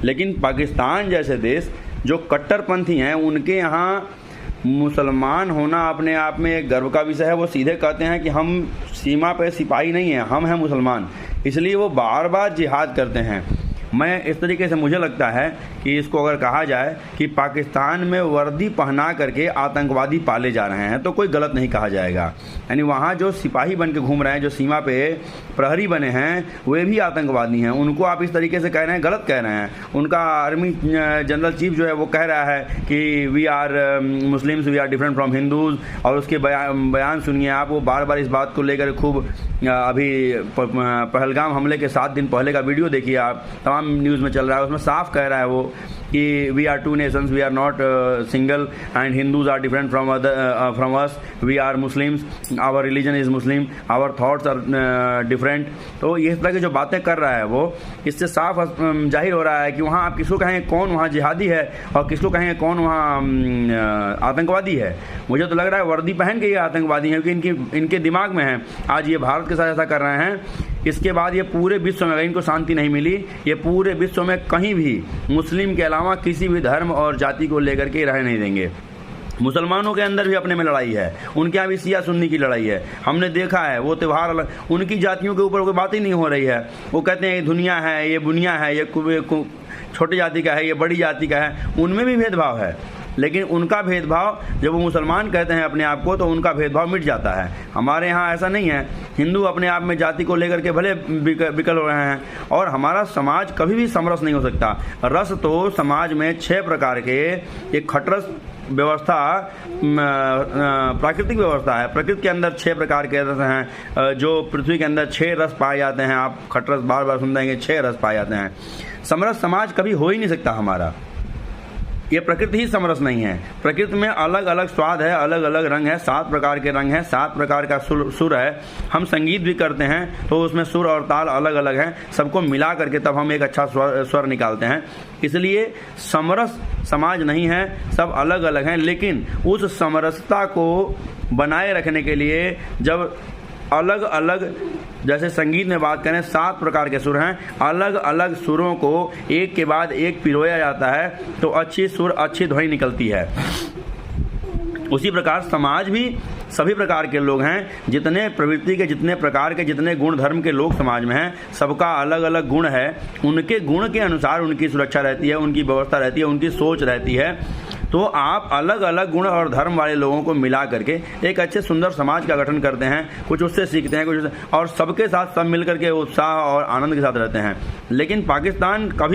लेकिन पाकिस्तान जैसे देश जो कट्टरपंथी हैं, उनके यहाँ मुसलमान होना अपने आप में एक गर्व का विषय है। वो सीधे कहते हैं कि हम सीमा पे सिपाही नहीं हैं, हम हैं मुसलमान, इसलिए वो बार बार जिहाद करते हैं। मैं इस तरीके से मुझे लगता है कि इसको अगर कहा जाए कि पाकिस्तान में वर्दी पहना करके आतंकवादी पाले जा रहे हैं तो कोई गलत नहीं कहा जाएगा। यानी वहाँ जो सिपाही बन के घूम रहे हैं, जो सीमा पे प्रहरी बने हैं, वे भी आतंकवादी हैं। उनको आप इस तरीके से कह रहे हैं, गलत कह रहे हैं। उनका आर्मी जनरल चीफ जो है वो कह रहा है कि we are Muslims, we are different from Hindus, और उसके बयान सुनिए आप। वो बार बार इस बात को लेकर खूब, अभी पहलगाम हमले के 7 दिन पहले का वीडियो देखिए आप, तमाम न्यूज़ में चल रहा है, उसमें साफ कह रहा है वो कि we are 2 nations, we are not single, and Hindus are different from us, we are Muslims, our religion is Muslim, our thoughts are different. तो ये तरह की जो बातें कर रहा है वो, इससे साफ जाहिर हो रहा है कि वहाँ आप किसको कहेंगे कौन वहाँ जिहादी है और किसको कहेंगे कौन वहाँ आतंकवादी है। मुझे तो लग रहा है वर्दी पहन के ये आतंकवादी हैं, क्योंकि इनके दिमाग में है। आज ये भारत के साथ ऐसा कर रहे हैं, इसके बाद ये पूरे विश्व में, अगर इनको शांति नहीं मिली, ये पूरे विश्व में कहीं भी मुस्लिम के अलावा किसी भी धर्म और जाति को लेकर के रह नहीं देंगे। मुसलमानों के अंदर भी अपने में लड़ाई है, उनके यहाँ भी शिया सुन्नी की लड़ाई है। हमने देखा है वो त्यौहार अलग, उनकी जातियों के ऊपर कोई बात ही नहीं हो रही है। वो कहते हैं ये दुनिया है, ये बुनिया है, ये छोटी जाति का है, ये बड़ी जाति का है। उनमें भी भेदभाव है, लेकिन उनका भेदभाव जब वो मुसलमान कहते हैं अपने आप को, तो उनका भेदभाव मिट जाता है। हमारे यहाँ ऐसा नहीं है। हिंदू अपने आप में जाति को लेकर के भले विकल हो रहे हैं, और हमारा समाज कभी भी समरस नहीं हो सकता। रस तो समाज में 6 प्रकार के, एक खटरस व्यवस्था प्राकृतिक व्यवस्था है। प्रकृति के अंदर 6 प्रकार के रस हैं, जो पृथ्वी के अंदर 6 रस पाए जाते हैं। आप खटरस बार बार सुन देंगे, 6 रस पाए जाते हैं। समरस समाज कभी हो ही नहीं सकता हमारा। ये प्रकृति ही समरस नहीं है। प्रकृति में अलग अलग स्वाद है, अलग अलग रंग है, 7 प्रकार के रंग हैं, 7 प्रकार का सुर है। हम संगीत भी करते हैं तो उसमें सुर और ताल अलग अलग हैं, सबको मिला करके तब हम एक अच्छा स्वर निकालते हैं। इसलिए समरस समाज नहीं है, सब अलग अलग हैं। लेकिन उस समरसता को बनाए रखने के लिए जब अलग अलग, जैसे संगीत में बात करें, 7 प्रकार के सुर हैं, अलग अलग सुरों को एक के बाद एक पिरोया जाता है तो अच्छी सुर, अच्छी ध्वनि निकलती है। उसी प्रकार समाज भी सभी प्रकार के लोग हैं, जितने प्रवृत्ति के, जितने प्रकार के, जितने गुण धर्म के लोग समाज में हैं, सबका अलग अलग गुण है। उनके गुण के अनुसार उनकी सुरक्षा रहती है, उनकी व्यवस्था रहती है, उनकी सोच रहती है। तो आप अलग अलग गुण और धर्म वाले लोगों को मिला करके एक अच्छे सुंदर समाज का गठन करते हैं, कुछ उससे सीखते हैं, कुछ और सबके साथ सब मिल करके उत्साह और आनंद के साथ रहते हैं। लेकिन पाकिस्तान कभी